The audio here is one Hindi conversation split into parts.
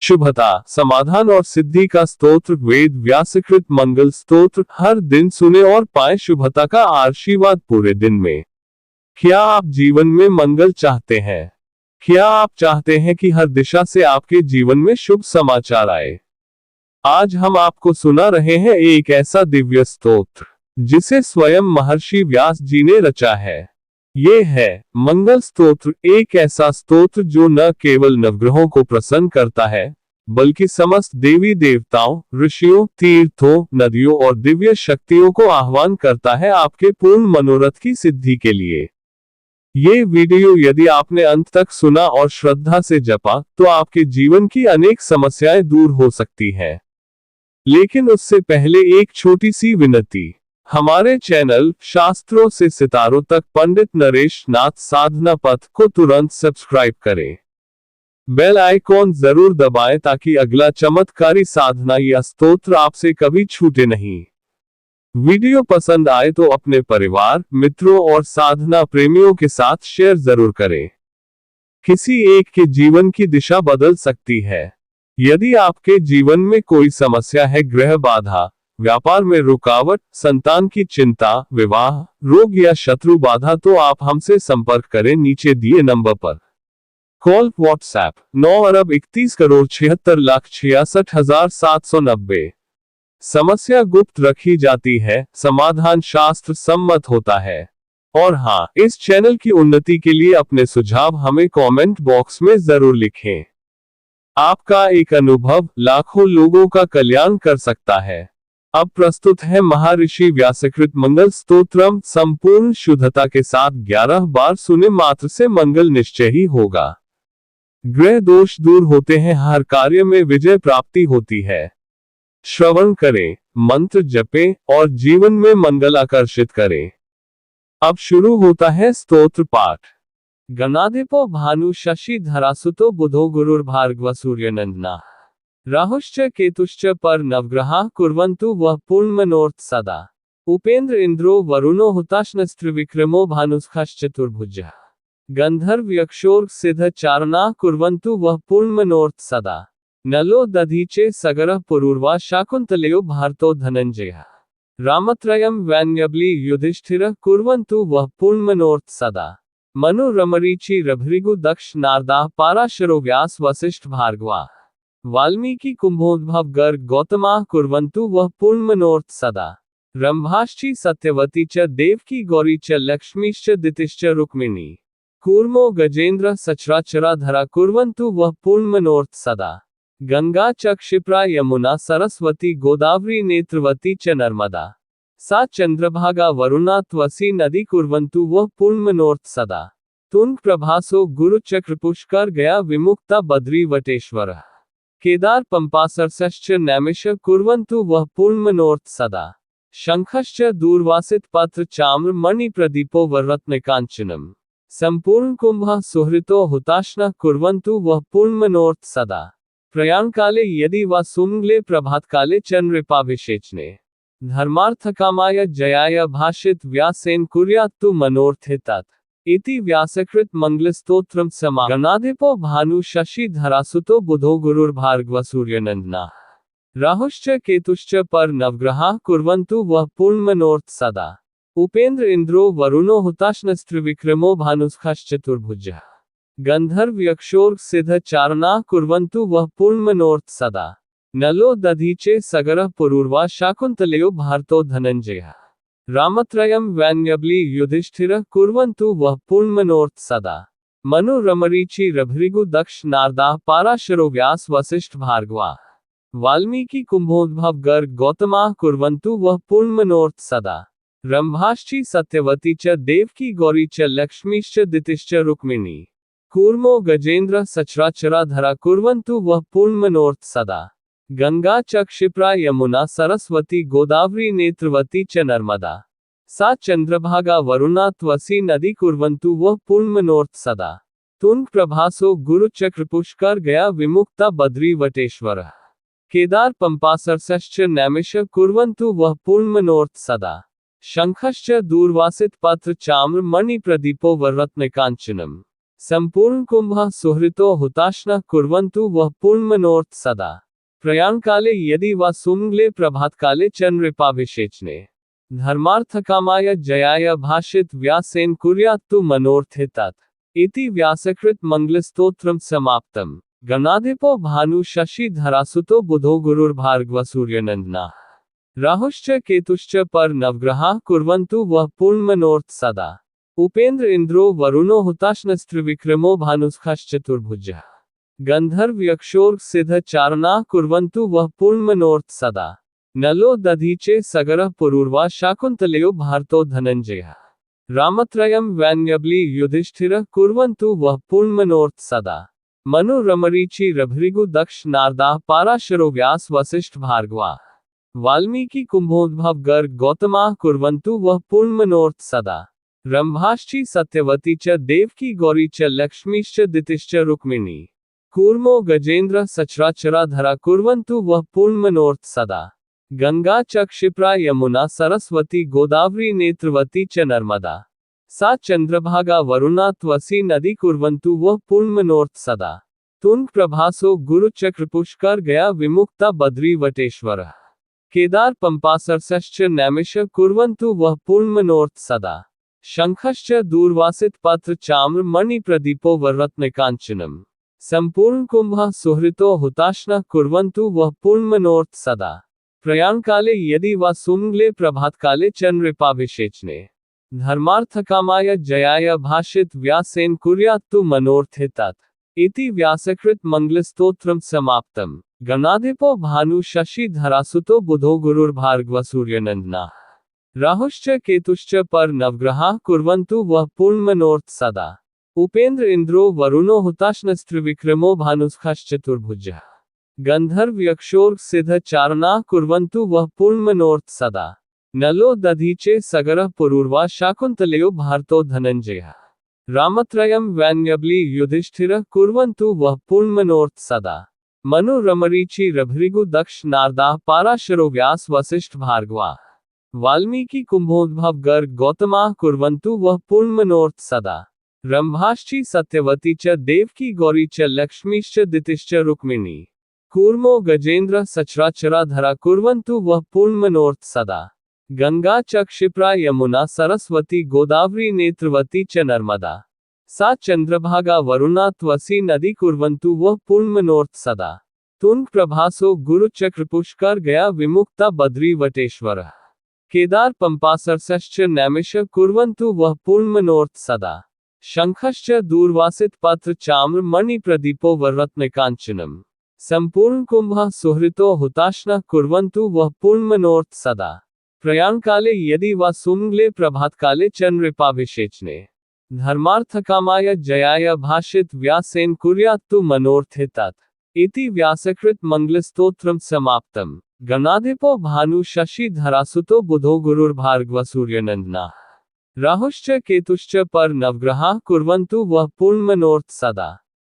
शुभता, समाधान और सिद्धि का स्तोत्र वेद व्यासकृत मंगल स्तोत्र हर दिन सुने और पाएं शुभता का आशीर्वाद पूरे दिन में। क्या आप जीवन में मंगल चाहते हैं? क्या आप चाहते हैं कि हर दिशा से आपके जीवन में शुभ समाचार आए? आज हम आपको सुना रहे हैं एक ऐसा दिव्य स्तोत्र जिसे स्वयं महर्षि व्यास जी ने रचा है। ये है मंगल स्तोत्र, एक ऐसा स्तोत्र जो न केवल नवग्रहों को प्रसन्न करता है बल्कि समस्त देवी देवताओं, ऋषियों, तीर्थों, नदियों और दिव्य शक्तियों को आह्वान करता है आपके पूर्ण मनोरथ की सिद्धि के लिए। ये वीडियो यदि आपने अंत तक सुना और श्रद्धा से जपा तो आपके जीवन की अनेक समस्याएं दूर हो सकती हैं। लेकिन उससे पहले एक छोटी सी विनती, हमारे चैनल शास्त्रों से सितारों तक पंडित नरेश नाथ साधना पथ को तुरंत सब्सक्राइब करें। बेल आइकॉन जरूर दबाएं ताकि अगला चमत्कारी साधना या स्तोत्र आपसे कभी छूटे नहीं। वीडियो पसंद आए तो अपने परिवार, मित्रों और साधना प्रेमियों के साथ शेयर जरूर करें। किसी एक के जीवन की दिशा बदल सकती है। यदि आपके जीवन में कोई समस्या है, गृह बाधा, व्यापार में रुकावट, संतान की चिंता, विवाह, रोग या शत्रु बाधा, तो आप हमसे संपर्क करें नीचे दिए नंबर पर। Call WhatsApp 9,61,76,66,790। समस्या गुप्त रखी जाती है, समाधान शास्त्र सम्मत होता है। और हाँ, इस चैनल की उन्नति के लिए अपने सुझाव हमें कमेंट बॉक्स में जरूर लिखें। आपका एक अनुभव लाखों लोगों का कल्याण कर सकता है। अब प्रस्तुत है महर्षि व्यासकृत मंगल स्तोत्रम। संपूर्ण शुद्धता के साथ 11 बार सुने मात्र से मंगल निश्चय ही होगा। ग्रह दोष दूर होते हैं, हर कार्य में विजय प्राप्ति होती है। श्रवण करें, मंत्र जपें और जीवन में मंगल आकर्षित करें। अब शुरू होता है स्तोत्र पाठ। गणाधिपो भानु शशि धरासुतो बुधो गुरुर्भार्गव सूर्यनंदना राहुश्च केतुश्च पर नवग्रहा कुर्वन्तु वः पूर्णमनोरथ सदा। उपेन्द्र इंद्रो वरुणो हुताश्नस्त्रिविक्रमो भानुस्खाश्चतुर्भुजः गंधर्व यक्षोर सिद्ध चारणा कुर्वन्तु वः पूर्णमनोरथ सदा। नलो दधीचे सगरः पुरूर्वा शाकुन्तलयो भारतो धनंजयः रामत्रयं वैन्यबली युधिष्ठिरः कुर्वन्तु वः पूर्णमनोरथ सदा। मनु रमरीचि रभृगु दक्ष नारदाः पाराशरो व्यास वसिष्ठ भार्गवा वाल्मीकि कुंभोद्भव गर्ग गौतमाः कुर्वन्तु वः पूर्णमनोरथ सदा। रंभाश्चि सत्यवती च देवकी गौरी च लक्ष्मीश्च दितिश्च रुक्मिणी कूर्मो गजेन्द्र सचराचराधरा कुर्वन्तु वः पूर्णमनोरथ सदा। गंगा च क्षिप्रा यमुना सरस्वती गोदावरी नेत्रवती च नर्मदा सा चंद्रभागा वरुणा त्वसी नदी कुर्वन्तु वः पूर्णमनोरथ सदा। तुंग प्रभासो गुरु चक्र पुष्कर गया विमुक्ता बद्री वटेश्वरः केदार पंपासरसश्च नैमिष कुर्वन्तु वः पूर्णमनोरथ सदा। शंखश्च दूर्वासित पत्र चाम्र मणि प्रदीपो वरत्नकांचनम् संपूर्ण कुंभः सुहृतो हुताश्नः कुर्वन्तु वः पूर्णमनोरथ सदा। प्रयाण काले यदि वा सुमंगले प्रभात काले च नृपाभिषेचने धर्मार्थकामाय जयाय भाषित व्यासेन कुर्यात्तु मनोर्थितात। इति व्यासकृत मंगलस्तोत्रम समा। गणाधिपो भानु शशि धरासुतो बुधो गुरुर्भार्गव सूर्यनंदना राहुश्च केतुश्च पर नवग्रहा कुर्वन्तु वः पूर्णमनोरथ सदा। उपेन्द्र इंद्रो वरुणो हुताश्नस्त्रिविक्रमो भानुस्खाश्चतुर्भुजः गंधर्व यक्षोर सिद्ध चारणा कुर्वन्तु वः पूर्णमनोरथ सदा। नलो दधीचे सगरः पुरूर्वा शाकुन्तलयो भारतो धनंजयः रामत्रयं वैन्यबली युधिष्ठिरः कुर्वन्तु वः पूर्णमनोरथ सदा। मनु रमरीचि रभृगु दक्ष नारदाः पाराशरो व्यास वसिष्ठ भार्गवा वाल्मीकि कुंभोद्भव गर्ग गौतमाः कुर्वन्तु वः पूर्णमनोरथ सदा। रंभाश्चि सत्यवती च देवकी गौरी च लक्ष्मीश्च दितिश्च रुक्मिणी कूर्मो गजेन्द्र सचराचराधरा कुर्वन्तु वः पूर्णमनोरथ सदा। गंगा च क्षिप्रा यमुना सरस्वती गोदावरी नेत्रवती च नर्मदा सा चंद्रभागा वरुणा त्वसी नदी कुर्वन्तु वः पूर्णमनोरथ सदा। तुंग प्रभासो गुरु चक्र पुष्कर गया विमुक्ता बद्री वटेश्वरः केदार पंपासरसश्च नैमिष कुर्वन्तु वः पूर्णमनोरथ सदा। शंखश्च दूर्वासित पत्र चाम्र मणि प्रदीपो वरत्नकांचनम् संपूर्ण कुंभः सुहृतो हुताशनः कुर्वन्तु वः पूर्णमनोरथ सदा। प्रयाणकाले यदि वा सुमंगले प्रभातकाले च नृपाभिषेचने धर्मार्थकामाय जयाय भाषित व्यासेन कुर्यात्तु मनोरथितात इति व्यासकृत मंगलस्तोत्रम समाप्तम। गणाधिपो भानु शशि धरासुतो बुधो गुरुर्भार्गव सूर्यनंदना राहुश्च केतुश्च पर नवग्रहाः कुर्वन्तु वः पूर्णमनोरथ सदा। उपेन्द्र इंद्रो वरुणो हुताशनस्त्रिविक्रमो भानुस्खाश्चतुर्भुजः गंधर्व यक्षोर सिद्ध चारणाः कुर्वन्तु वः पूर्णमनोरथ सदा। नलो दधीचे सगरः पुरूर्वा शाकुन्तलेयो भारतो धनंजयः रामत्रयं वैन्यबली युधिष्ठिरः कुर्वन्तु वः पूर्णमनोरथ सदा। मनु रमरीचि रभृगु दक्ष नारदाः पाराशरो व्यास वसिष्ठ भार्गवाः वाल्मीकि कुंभोद्भव गर्ग गौतमाः कुर्वन्तु वः पूर्णमनोरथ सदा। रंभाश्चि सत्यवती च देवकी गौरी च लक्ष्मीश्च दितिश्च रुक्मिणी कूर्मो गजेन्द्र सचराचराधरा कुर्वन्तु वः पूर्णमनोरथ सदा। गंगा च क्षिप्रा यमुना सरस्वती गोदावरी नेत्रवती च नर्मदा सा चंद्रभागा वरुणा त्वसी नदी कुर्वन्तु वः पूर्णमनोरथ सदा। तुंग प्रभासो गुरुचक्र पुष्कर गया विमुक्ता बद्री वटेश्वरः केदार पंपासरसश्च नैमिष कुर्वन्तु वः पूर्णमनोरथ सदा। शंखश्च दूरवासित पत्र चाम्र मणि प्रदीपो वरत्नकांचनम् संपूर्ण कुंभः सुहृतो हुताशनः कुर्वन्तु वः पूर्णमनोरथ सदा। प्रयाणकाले यदि वा सुमंगले प्रभातकाले च नृपाभिषेचने धर्मार्थकामाय जयाय भाषित व्यासेन कुर्यात्तु मनोरथितात इति व्यासकृत मंगलस्तोत्रम समाप्तम। गणाधिपो भानु शशि धरासुतो बुधो गुरुर्भार्गव सूर्यनंदना राहुश्च केतुश्च पर नवग्रहाः कुर्वन्तु वः पूर्णमनोरथ सदा। उपेन्द्र इंद्रो वरुणो हुताशनस्त्रिविक्रमो भानुस्खाश्चतुर्भुजः गंधर्व यक्षोर सिद्ध चारणाः कुर्वन्तु वः पूर्णमनोरथ सदा। नलो दधीचे सगरः पुरूर्वा शाकुन्तलेयो भारतो धनंजयः रामत्रयं वैन्यबली युधिष्ठिरः कुर्वन्तु वः पूर्णमनोरथ सदा। मनु रमरीचि रभृगु दक्ष नारदाः पाराशरो व्यास वसिष्ठ भार्गवाः वाल्मीकि कुंभोद्भव गर्ग गौतमाः कुर्वन्तु वः पूर्णमनोरथ सदा। रंभाश्चि सत्यवती च देवकी गौरी च लक्ष्मीश्च दितिश्च रुक्मिणी कूर्मो गजेन्द्र सचराचराधरा कुर्वन्तु वः पूर्णमनोरथ सदा। गंगा च क्षिप्रा यमुना सरस्वती गोदावरी नेत्रवती च नर्मदा सा चंद्रभागा वरुणा त्वसी नदी कुर्वन्तु वः पूर्णमनोरथ सदा। तुंग प्रभासो गुरुचक्र पुष्कर गया विमुक्ता बद्री वटेश्वरः केदार पंपासरसश्च नैमिष कुर्वन्तु वः पूर्णमनोरथ सदा। शंखश्च दूरवासित पत्र चाम्र मणि प्रदीपो वरत्नकांचनम् संपूर्ण कुंभः सुहृतो हुताशनः कुर्वन्तु वः पूर्णमनोरथ सदा। प्रयाणकाले यदि वा सुमंगले प्रभातकाले च नृपाभिषेचने धर्मार्थकामाय जयाय भाषित व्यासेन कुर्यात्तु मनोरथितात इति व्यासकृत मंगलस्तोत्रम समाप्तम। गणाधिपो भानु शशि धरासुतो बुधो गुरुर्भार्गव सूर्यनंदना राहुश्च केतुश्च पर नवग्रहाः कुर्वन्तु वः पूर्णमनोरथ सदा।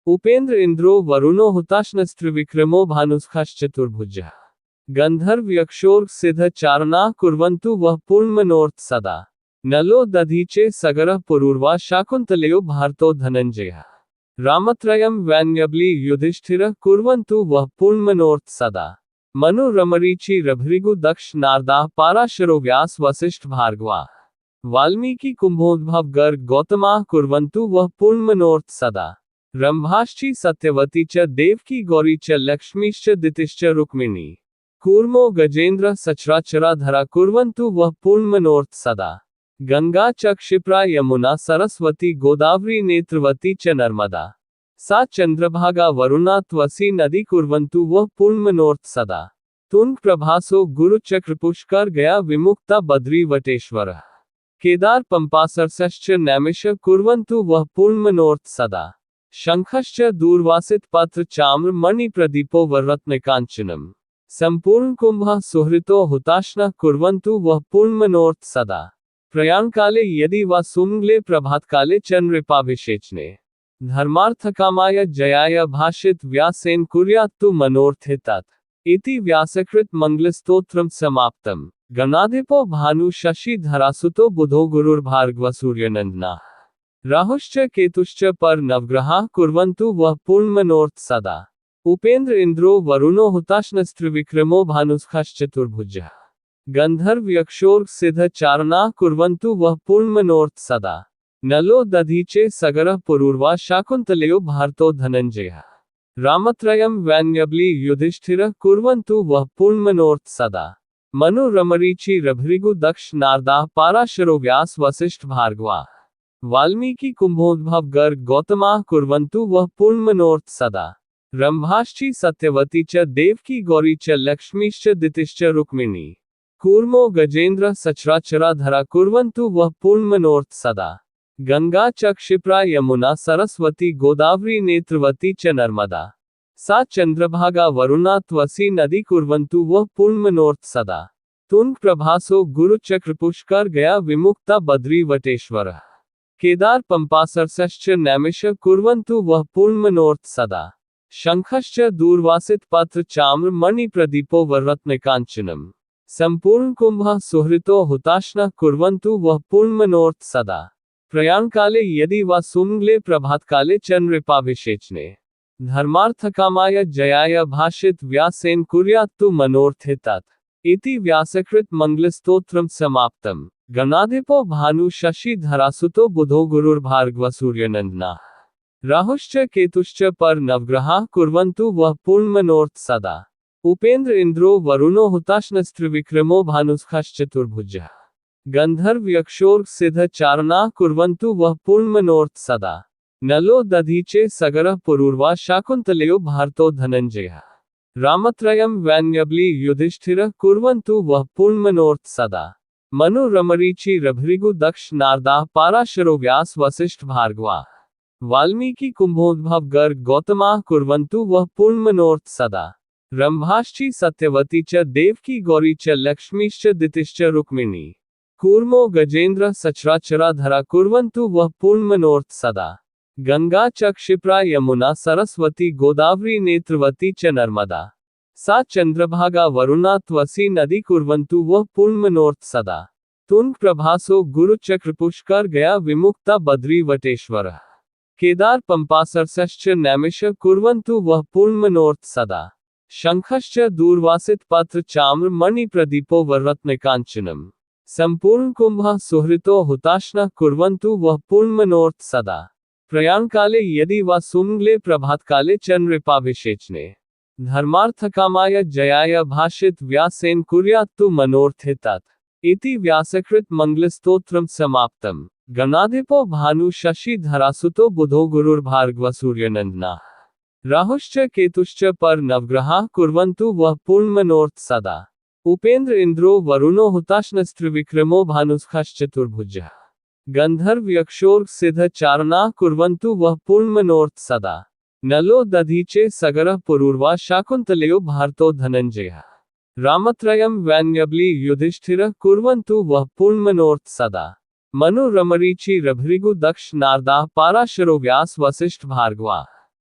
उपेन्द्र इंद्रो वरुणो हुताशनस्त्रिविक्रमो भानुस्खाश्चतुर्भुजः गंधर्व यक्षोर सिद्ध चारणाः कुर्वन्तु वः पूर्णमनोरथ सदा। नलो दधीचे सगरः पुरूर्वा शाकुन्तलेयो भारतो धनंजयः रामत्रयं वैन्यबली युधिष्ठिरः कुर्वन्तु वः पूर्णमनोरथ सदा। मनु रमरीचि रभृगु दक्ष नारदाः पाराशरो व्यास वसिष्ठ भार्गवाः वाल्मीकि कुंभोद्भव गर्ग गौतमाः कुर्वन्तु वः पूर्णमनोरथ सदा। रंभाश्चि सत्यवती च देवकी गौरी च लक्ष्मीश्च दितिश्च रुक्मिणी कूर्मो गजेन्द्र सचराचराधरा कुर्वन्तु वः पूर्णमनोरथ सदा। गंगा च क्षिप्रा यमुना सरस्वती गोदावरी नेत्रवती च नर्मदा सा चंद्रभागा वरुणा त्वसी नदी कुर्वन्तु वः पूर्णमनोरथ सदा। तुंग प्रभासो गुरुचक्र पुष्कर गया विमुक्ता बद्री वटेश्वरः केदार पंपासरसश्च नैमिष कुर्वन्तु वः पूर्णमनोरथ सदा। शंखश्च दूरवासित पत्र चाम्र मणि प्रदीपो वरत्नकांचनम् संपूर्ण कुंभः सुहृतो हुताशनः कुर्वन्तु वः पूर्णमनोरथ सदा। प्रयाणकाले यदि वा सुमंगले प्रभातकाले च नृपाभिषेचने धर्मार्थकामाय जयाय भाषित व्यासेन कुर्यात्तु मनोरथितात इति व्यासकृत मंगलस्तोत्रम समाप्तम। गणाधिपो भानु शशि धरासुतो बुधो गुरुर्भार्गव सूर्यनंदना राहुश्च केतुश्च पर नवग्रहाः कुर्वन्तु वः पूर्णमनोरथ सदा। उपेन्द्र इंद्रो वरुणो हुताशनस्त्रिविक्रमो भानुस्खाश्चतुर्भुजः। गंधर्व यक्षोर्ग सिद्ध चारणाः कुर्वन्तु वः पूर्णमनोरथ सदा। नलो दधीचे सगरः पुरूर्वा शाकुन्तलयो भारतो धनञ्जयः। रामत्रयं वैन्यबली युधिष्ठिरः कुर्वन्तु वः पूर्णमनोरथ सदा। मनु रमरीचि रभृगु दक्ष नारदाः पाराशरो व्यास वसिष्ठ भार्गवाः। वाल्मीकि कुंभोद्भव गर्ग गौतमाः कुर्वन्तु वः पूर्णमनोरथ सदा। रंभाश्चि सत्यवती च देवकी गौरी च लक्ष्मीश्च दितिश्च रुक्मिणी। कूर्मो गजेन्द्र सचराचराधरा कुर्वन्तु वः पूर्णमनोरथ सदा। गंगा च क्षिप्रा यमुना सरस्वती गोदावरी नेत्रवती च नर्मदा। सा चंद्रभागा वरुणा त्वसी नदी कुर्वन्तु वः पूर्णमनोरथ सदा। तुंग प्रभासो गुरु चक्र पुष्कर गया विमुक्ता बद्री वटेश्वरः। केदार पंपासरसश्च नैमिष कुर्वन्तु वः पूर्णमनोरथ सदा। शंखश्च दूर्वासित पत्र चाम्र मणि प्रदीपो वरत्नकांचनम्। संपूर्ण कुंभः सुहृतो हुताशनः कुर्वन्तु वः पूर्णमनोरथ सदा। प्रयाण काले यदि वा सुमंगले प्रभात काले चंद्रिपाभिषेचने। धर्मार्थकामाय जयाय भाषित व्यासेन कुर्यात्तु मनोर्थितात्। इति व्यासकृत मंगलस्तोत्रम समाप्तम्। गणाधिपो भानु शशि धरासुतो बुधो गुरुर्भार्गव सूर्यनंदना। राहुश्च केतुश्च पर नवग्रहाः कुर्वन्तु वः पूर्णमनोरथ सदा। उपेन्द्र इंद्रो वरुणो हुताशनस्त्रिविक्रमो भानुस्खाश्चतुर्भुजः। गंधर्व यक्षोर्ग सिद्ध चारणाः कुर्वन्तु वः पूर्णमनोरथ सदा। नलो दधीचे सगरः पुरूर्वा शाकुन्तलयो भारतो धनञ्जयः। रामत्रयं वैन्यबली युधिष्ठिरः कुर्वन्तु वः पूर्णमनोरथ सदा। मनु रमरीचि रभृगु दक्ष नारदाः पाराशरो व्यास वसिष्ठ भार्गवाः। वाल्मीकि कुंभोद्भव गर्ग गौतमाः कुर्वन्तु वः पूर्णमनोरथ सदा। रंभाश्चि सत्यवती च देवकी गौरी च लक्ष्मीश्च दितिश्च रुक्मिणी। कूर्मो गजेन्द्र सचराचराधरा कुर्वन्तु वः पूर्णमनोरथ सदा। गंगा च क्षिप्रा यमुना सरस्वती गोदावरी नेत्रवती च नर्मदा। सा चंद्रभागा वरुणा त्वसी नदी कुर्वन्तु वः पूर्णमनोरथ सदा। तुंग प्रभासो गुरु चक्र पुष्कर गया विमुक्ता बद्री वटेश्वरः। केदार पंपासरसश्च नैमिष कुर्वन्तु वः पूर्णमनोरथ सदा। शंखश्च दूर्वासित पत्र चाम्र मणि प्रदीपो वरत्नकांचनम्। संपूर्ण कुंभः सुहृतो हुताशनः कुर्वन्तु वः पूर्णमनोरथ सदा। प्रयाण काले यदि वा सुमंगले प्रभात काले चंद्रिपाभिषेचने। धर्मार्थकामाय जयाय भाषित व्यासेन कुर्यात्तु मनोर्थितात्। इति व्यासकृत मंगलस्तोत्रम समाप्तम्। गणाधिपो भानु शशि धरासुतो बुधो गुरुर्भार्गव सूर्यनंदना। राहुश्च केतुश्च पर नवग्रहाः कुर्वन्तु वः पूर्णमनोरथ सदा। उपेन्द्र इंद्रो वरुणो हुताशनस्त्रिविक्रमो भानुस्खाश्चतुर्भुजः। गंधर्व यक्षोर्ग सिद्ध चारणाः कुर्वन्तु वः पूर्णमनोरथ सदा। नलो दधीचे सगरः पुरूर्वा शाकुन्तलयो भारतो धनञ्जयः। रामत्रयं वैन्यबली युधिष्ठिरः कुर्वन्तु वः पूर्णमनोरथ सदा। मनु रमरीचि रभृगु दक्ष नारदाः पाराशरो व्यास वसिष्ठ भार्गवाः।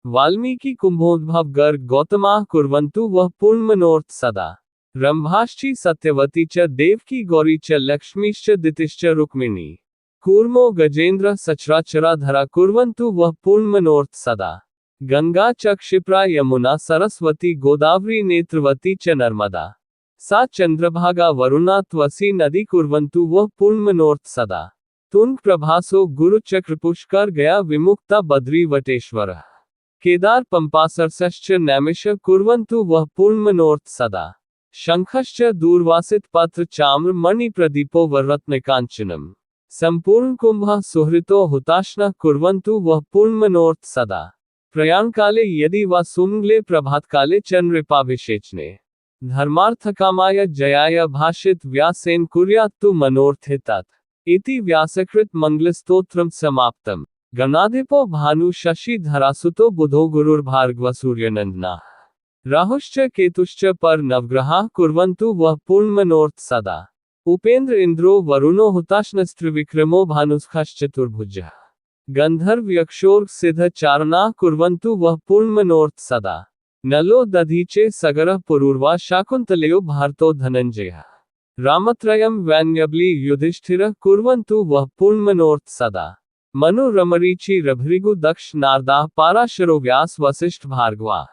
वाल्मीकि कुंभोद्भव गर्ग गौतमाः कुर्वन्तु वः पूर्णमनोरथ सदा। रंभाश्चि सत्यवती च देवकी गौरी च लक्ष्मीश्च दितिश्च रुक्मिणी। कूर्मो गजेन्द्र सचराचराधरा कुर्वन्तु वः पूर्णमनोरथ सदा। गंगा च क्षिप्रा यमुना सरस्वती गोदावरी नेत्रवती च नर्मदा। सा चंद्रभागा वरुणा त्वसी नदी कुर्वन्तु वः पूर्णमनोरथ सदा। तुंग प्रभासो गुरु चक्र पुष्कर गया विमुक्ता बद्री वटेश्वरः। केदार पंपासरसश्च नैमिष कुर्वन्तु वः पूर्णमनोरथ सदा। शंखश्च दूर्वासित पत्र चाम्र मणि प्रदीपो वरत्नकांचनम्। संपूर्ण कुंभः सुहृतो हुताशनः कुर्वन्तु वः पूर्णमनोरथ सदा। प्रयाण काले यदि वा सुमंगले प्रभात काले चंद्रिपाभिषेचने। धर्मार्थकामाय जयाय भाषित व्यासेन कुर्यात्तु मनोर्थितात्। इति व्यासकृत मंगलस्तोत्रम समाप्तम्। गणाधिपो भानु शशि धरासुतो बुधो गुरुर्भार्गव सूर्यनंदना। राहुश्च केतुश्च पर नवग्रहाः कुर्वन्तु वः पूर्णमनोरथ सदा। उपेन्द्र इंद्रो वरुणो हुताशनस्त्रिविक्रमो भानुस्खाश्चतुर्भुजः। गंधर्व यक्षोर्ग सिद्ध चारणाः कुर्वन्तु वः पूर्णमनोरथ सदा। नलो दधीचे सगरः पुरूर्वा शाकुन्तलयो भारतो धनञ्जयः। रामत्रयं वैन्यबली युधिष्ठिरः कुर्वन्तु वः पूर्णमनोरथ सदा। मनु रमरीचि रभृगु दक्ष नारदाः पाराशरो व्यास वसिष्ठ भार्गवा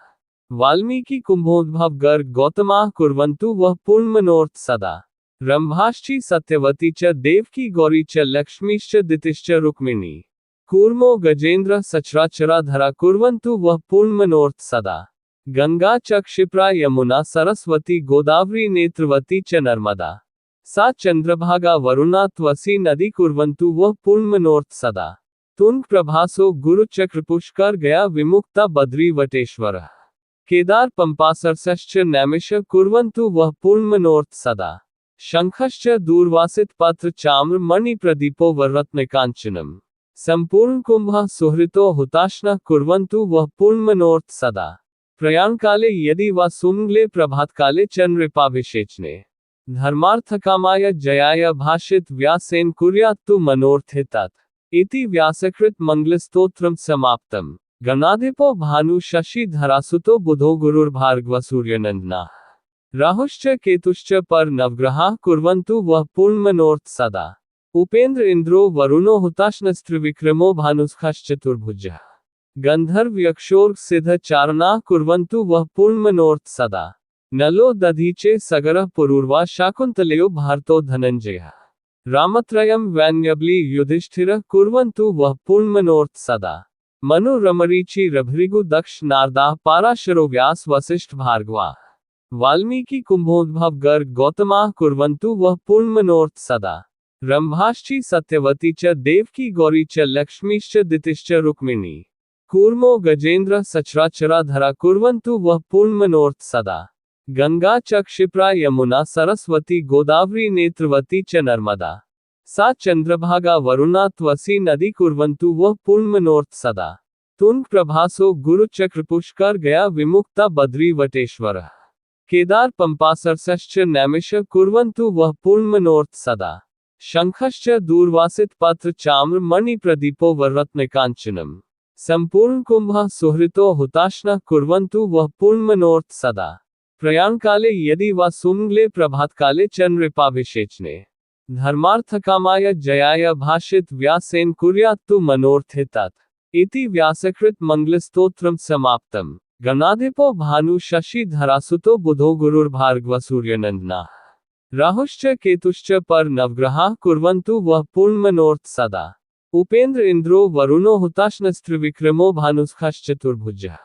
वाल्मीकि कुंभोद्भव गर्ग गौतमाः कुर्वन्तु वः पूर्णमनोरथ सदा। रंभाश्चि सत्यवती च देवकी गौरी च लक्ष्मीश्च दितिश्च रुक्मिणी कूर्मो गजेन्द्र सचराचराधरा कुर्वन्तु वः पूर्णमनोरथ सदा। गंगा च क्षिप्रा यमुना सरस्वती गोदावरी नेत्रवती च नर्मदा सा चंद्रभागा वरुणा त्वसी नदी कुर्वन्तु वः पूर्णमनोरथ सदा। तुंग प्रभासो गुरु चक्र पुष्कर गया विमुक्ता बद्री वटेश्वर केदार पंपासरसश्च नैमिष कुर्वन्तु वः पूर्णमनोरथ सदा। शंखश्च दूरवासित पत्र चाम्र मणि प्रदीपो वरत्न कांचनम संपूर्ण कुंभः सुहृतो हुताशनः कुर्वन्तु वः पूर्णमनोरथ सदा। प्रयाण काले यदि वा सुमंगले प्रभात काले चंद्रिपाभिषेचने धर्मार्थकामाय जयाय भाषित व्यासेन कुर्यात्तु मनोर्थितात इति व्यासकृत मंगलस्तोत्रम समाप्तम। गणाधिपो भानु शशि धरासुतो बुधो गुरुर्भार्गव सूर्यनंदना राहुश्च केतुश्च पर नवग्रहाः कुर्वन्तु वः पूर्णमनोरथ सदा। उपेन्द्र इंद्रो वरुणो हुताशनस्त्रिविक्रमो भानुस्खाश्चतुर्भुजः गंधर्व यक्षोर सिद्ध चारणाः कुर्वन्तु वः पूर्णमनोरथ सदा। नलो दधीचे सगरः पुरूर्वा शाकुन्तलेयो भारतो धनंजयः रामत्रयं वैन्यबली युधिष्ठिरः कुर्वन्तु वः पूर्णमनोरथ सदा। मनु रमरीचि रभृगु दक्ष नारदाः पाराशरो व्यास वसिष्ठ भार्गवा वाल्मीकि कुंभोद्भव गर्ग गौतमाः कुर्वन्तु वः पूर्णमनोरथ सदा। रंभाश्चि सत्यवती च देवकी गौरी च लक्ष्मीश्च दितिश्च रुक्मिणी कूर्मो गजेन्द्र सचराचराधरा कुर्वन्तु वः पूर्णमनोरथ सदा। गंगा च क्षिप्रा यमुना सरस्वती गोदावरी नेत्रवती च नर्मदा सा चंद्रभागा वरुणा त्वसी नदी कुर्वन्तु वः पूर्णमनोरथ सदा। तुंग प्रभासो गुरु चक्र पुष्कर गया विमुक्ता बद्री वटेश्वर केदार पंपासरसश्च नैमिष कुर्वन्तु वः पूर्णमनोरथ सदा। शंखश्च दूरवासित पत्र चाम्र मणि प्रदीपो वरत्न कांचनम संपूर्ण कुंभः सुहृतो हुताशनः कुर्वन्तु वः पूर्णमनोरथ सदा। प्रयाण काले यदि वा सुमंगले प्रभात काले चंद्रिपाभिषेचने धर्मार्थकामाय जयाय भाषित व्यासेन कुर्यात्तु मनोर्थितात इति व्यासकृत मंगलस्तोत्रम समाप्तम। गणाधिपो भानु शशि धरासुतो बुधो गुरुर्भार्गव सूर्यनंदना राहुश्च केतुश्च पर नवग्रहाः कुर्वन्तु वः पूर्णमनोरथ सदा। उपेन्द्र इंद्रो वरुणो हुताशनस्त्रिविक्रमो भानुस्खाश्चतुर्भुजः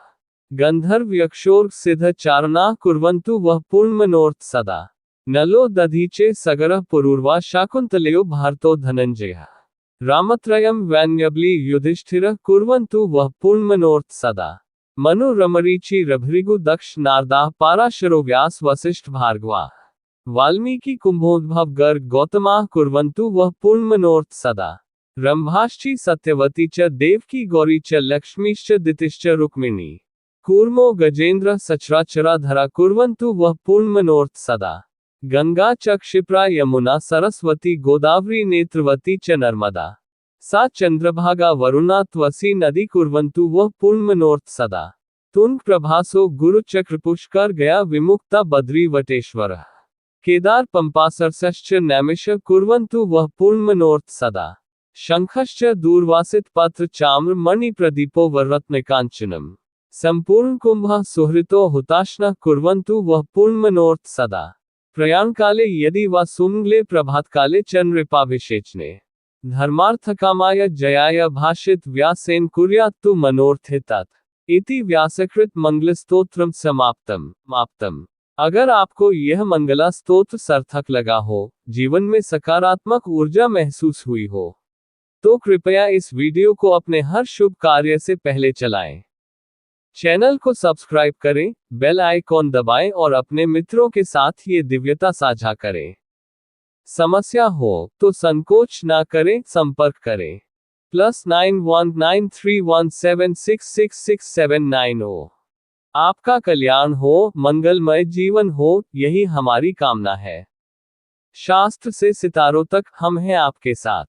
गंधर्व यक्षोर सिद्ध चारणाः कुर्वन्तु वः पूर्णमनोरथ सदा। नलो दधीचे सगरः पुरूर्वा शाकुन्तलेयो भारतो धनंजयः रामत्रयं वैन्यबली युधिष्ठिरः कुर्वन्तु वः पूर्णमनोरथ सदा। मनु रमरीचि रभृगु दक्ष नारदाः पाराशरो व्यास वसिष्ठ भार्गवा वाल्मीकि कुंभोद्भव गर्ग गौतमाः कुर्वन्तु वः पूर्णमनोरथ सदा। रंभाश्चि सत्यवती च देवकी गौरी च लक्ष्मीश्च दितिश्च रुक्मिणी कूर्मो गजेन्द्र सचराचराधरा कुर्वन्तु वः पूर्णमनोरथ सदा। गंगा च क्षिप्रा यमुना सरस्वती गोदावरी नेत्रवती च नर्मदा सा चंद्रभागा वरुणा त्वसी नदी कुर्वन्तु वः पूर्णमनोरथ सदा। तुंग प्रभासो गुरु चक्र पुष्कर गया विमुक्ता बद्री वटेश्वर केदार पंपासरसश्च नैमिष कुर्वन्तु वः पूर्णमनोरथ सदा। शंखश्च दूरवासित पत्र चाम्र मणि प्रदीपो वरत्न कांचनम संपूर्ण कुंभः सुहृतो हुताशनः कुर्वन्तु वः पूर्णमनोरथ सदा। प्रयाण काले यदि वा सुमंगले प्रभात काले चंद्रिपाभिषेचने धर्मार्थकामाय जयाय भाषित व्यासेन कुर्यात्तु मनोर्थितात इति व्यासकृत मंगलस्तोत्रम समाप्तम। अगर आपको यह मंगला स्तोत्र सार्थक लगा हो, जीवन में सकारात्मक ऊर्जा महसूस हुई हो, तो कृपया इस वीडियो को अपने हर शुभ कार्य से पहले चलाएं। चैनल को सब्सक्राइब करें, बेल आइकॉन दबाएं और अपने मित्रों के साथ ये दिव्यता साझा करें। समस्या हो तो संकोच ना करें, संपर्क करें +919317666790। आपका कल्याण हो, मंगलमय जीवन हो, यही हमारी कामना है। शास्त्र से सितारों तक हम हैं आपके साथ।